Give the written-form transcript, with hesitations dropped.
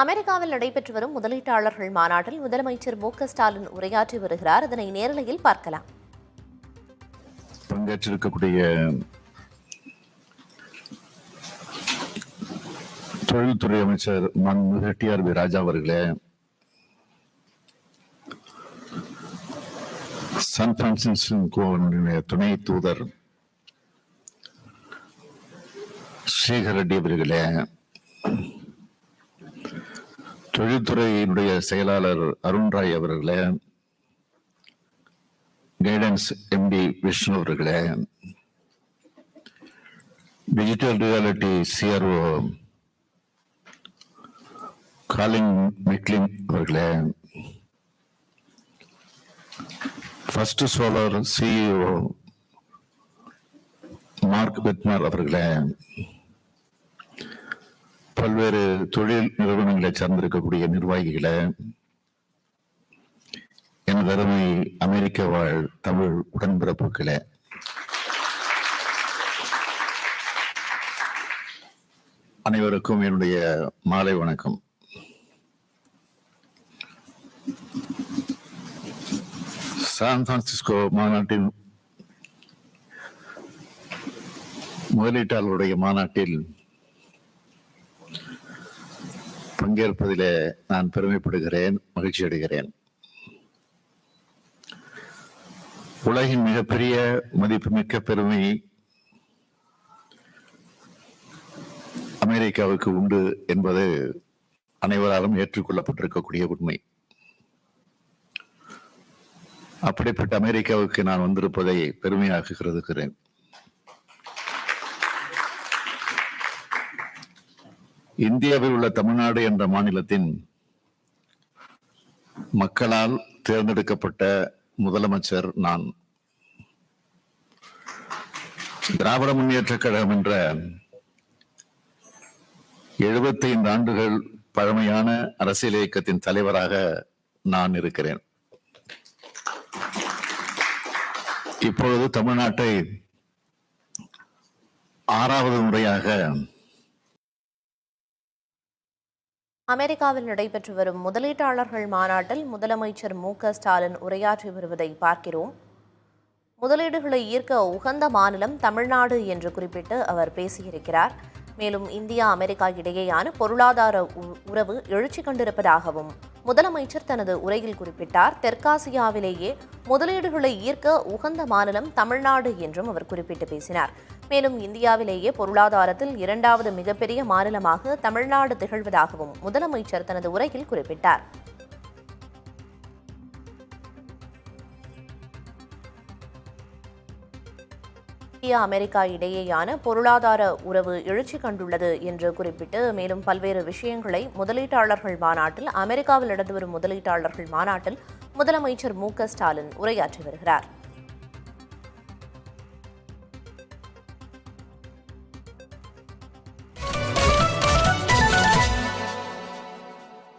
அமெரிக்காவில் நடைபெற்று வரும் முதலீட்டாளர்கள் மாநாட்டில் முதலமைச்சர் மு.க.ஸ்டாலின் உரையாற்றி வருகிறார். அதனை நேரலையில் பார்க்கலாம். பங்கேற்றிருக்கக்கூடிய தொழில்துறை அமைச்சர் மாண்புமிகு டி.ஆர்.பி. ராஜா அவர்களே, சான் பிரான்சிஸ்கோவினுடைய துணை தூதர் ஸ்ரீகர் ரெட்டி அவர்களே, தொழில்துறையினுடைய செயலாளர் அருண் ராய் அவர்களே, கைடன்ஸ் எம்டி விஷ்ணு அவர்களே, டிஜிட்டல் ரியாலிட்டி சிஆர்ஓ காலின் மெக்லின் அவர்களே, ஃபர்ஸ்ட் சோலார் சிஇஓ மார்க் பெத்மர் அவர்களே, பல்வேறு தொழில் நிறுவனங்களை சார்ந்திருக்கக்கூடிய நிர்வாகிகளை, எனது அருமை அமெரிக்க வாழ் தமிழ் உடன்பிறப்புகளே, அனைவருக்கும் என்னுடைய மாலை வணக்கம். சான் பிரான்சிஸ்கோ மாநாட்டின் முதலீட்டாளருடைய மாநாட்டில் பங்கேற்பதிலே நான் பெருமைப்படுகிறேன், மகிழ்ச்சி அடைகிறேன். உலகின் மிகப்பெரிய மதிப்புமிக்க பெருமை அமெரிக்காவுக்கு உண்டு என்பது அனைவராலும் ஏற்றுக்கொள்ளப்பட்டிருக்கக்கூடிய உண்மை. அப்படிப்பட்ட அமெரிக்காவுக்கு நான் வந்திருப்பதை பெருமையாக கருதுகிறேன். இந்தியாவில் உள்ள தமிழ்நாடு என்ற மாநிலத்தின் மக்களால் தேர்ந்தெடுக்கப்பட்ட முதலமைச்சர் நான். திராவிட முன்னேற்றக் கழகம் என்ற 75 ஆண்டுகள் பழமையான அரசியல் இயக்கத்தின் தலைவராக நான் இருக்கிறேன். இப்பொழுது தமிழ்நாட்டை 6வது முறையாக அமெரிக்காவில் நடைபெற்று வரும் முதலீட்டாளர்கள் மாநாட்டில் முதலமைச்சர் மு.க.ஸ்டாலின் உரையாற்றி வருவதை பார்க்கிறோம். முதலீடுகளை ஈர்க்க உகந்த மாநிலம் தமிழ்நாடு என்று குறிப்பிட்டு அவர் பேசியிருக்கிறார். மேலும் இந்தியா அமெரிக்கா இடையேயான பொருளாதார உறவு எழுச்சி கண்டிருப்பதாகவும் முதலமைச்சர் தனது உரையில் குறிப்பிட்டார். தெற்காசியாவிலேயே முதலீடுகளை ஈர்க்க உகந்த மாநிலம் தமிழ்நாடு என்றும் அவர் குறிப்பிட்டு பேசினார். மேலும் இந்தியாவிலேயே பொருளாதாரத்தில் 2வது மிகப்பெரிய மாநிலமாக தமிழ்நாடு திகழ்வதாகவும் முதலமைச்சர் தனது உரையில் குறிப்பிட்டார். இந்தியா அமெரிக்கா இடையேயான பொருளாதார உறவு எழுச்சி கண்டுள்ளது என்று குறிப்பிட்டு மேலும் பல்வேறு விஷயங்களை முதலீட்டாளர்கள் மாநாட்டில் அமெரிக்காவில் நடந்து வரும் முதலீட்டாளர்கள் மாநாட்டில் முதலமைச்சர் மு.க.ஸ்டாலின் உரையாற்றி வருகிறார்.